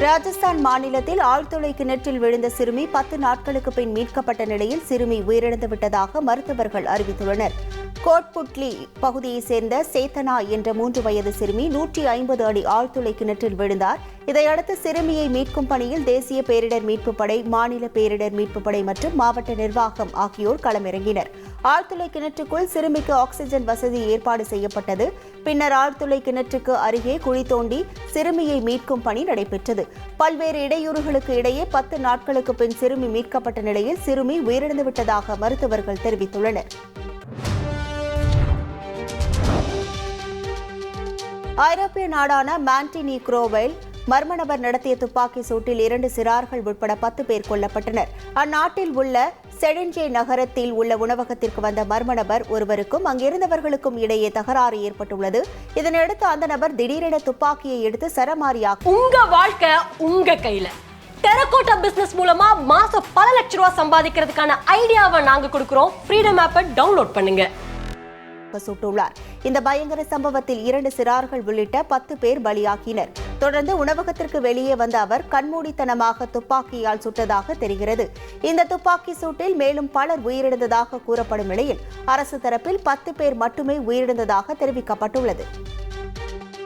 ராஜஸ்தான் மாநிலத்தில் ஆழ்துளை கிணற்றில் விழுந்த சிறுமி 10 நாட்களுக்கு பின் மீட்கப்பட்ட நிலையில் சிறுமி உயிரிழந்து விட்டதாக மருத்துவர்கள் அறிவித்துள்ளனர். கோட்புட்லி பகுதியைச் சேர்ந்த சேத்தனா என்ற 3 வயது சிறுமி 150 அடி ஆழ்துளை கிணற்றில் விழுந்தார். இதையடுத்து சிறுமியை மீட்கும் பணியில் தேசிய பேரிடர் மீட்புப் படை, மாநில பேரிடர் மீட்புப் படை மற்றும் மாவட்ட நிர்வாகம் ஆகியோர் களமிறங்கினர். ஆழ்துளை கிணற்றுக்குள் சிறுமிக்கு ஆக்ஸிஜன் வசதி ஏற்பாடு செய்யப்பட்டது. பின்னர் ஆழ்துளை கிணற்றுக்கு அருகே குழி தோண்டி சிறுமியை மீட்கும் பணி நடைபெற்றது. பல்வேறு இடையூறுகளுக்கு இடையே 10 நாட்களுக்கு பின் சிறுமி மீட்கப்பட்ட நிலையில் சிறுமி உயிரிழந்துவிட்டதாக மருத்துவர்கள் தெரிவித்துள்ளனர். ஐரோப்பிய நாடான மாண்டினீக்ரோவில் மர்ம நபர் நடத்திய துப்பாக்கி சூட்டில் 2 சிறார்கள் உட்பட 10 பேர் கொல்லப்பட்டனர். அந்நாட்டில் உள்ள செடென்ஜே நகரத்தில் உள்ள உணவகத்திற்கு வந்த மர்ம நபர் ஒருவருக்கும் அங்கிருந்தவர்களுக்கும் இடையே தகராறு ஏற்பட்டுள்ளது. இதனையடுத்து அந்த நபர் திடீரென துப்பாக்கியை எடுத்து சரமாரியாக உங்க வாழ்க்கை உங்க கையில டெரகோட்டா பிசினஸ் மூலமா மாசம் பல லட்சம் ரூபாய் சம்பாதிக்கிறதுக்கான ஐடியாவை நாங்க கொடுக்கிறோம். ஃப்ரீடம் ஆப்பை டவுன்லோட் பண்ணுங்க. சுட்டுள்ளார். இந்த பயங்கர சம்பவத்தில் 2 சிறார்கள் உள்ளிட்ட 10 பேர் பலியாகினர். தொடர்ந்து உணவகத்திற்கு வெளியே வந்த அவர் கண்மூடித்தனமாக துப்பாக்கியால் சுட்டதாக தெரிகிறது. இந்த துப்பாக்கி சூட்டில் மேலும் பலர் உயிரிழந்ததாக கூறப்படும் நிலையில் அரசு தரப்பில் 10 பேர் மட்டுமே உயிரிழந்ததாக தெரிவிக்கப்பட்டுள்ளது.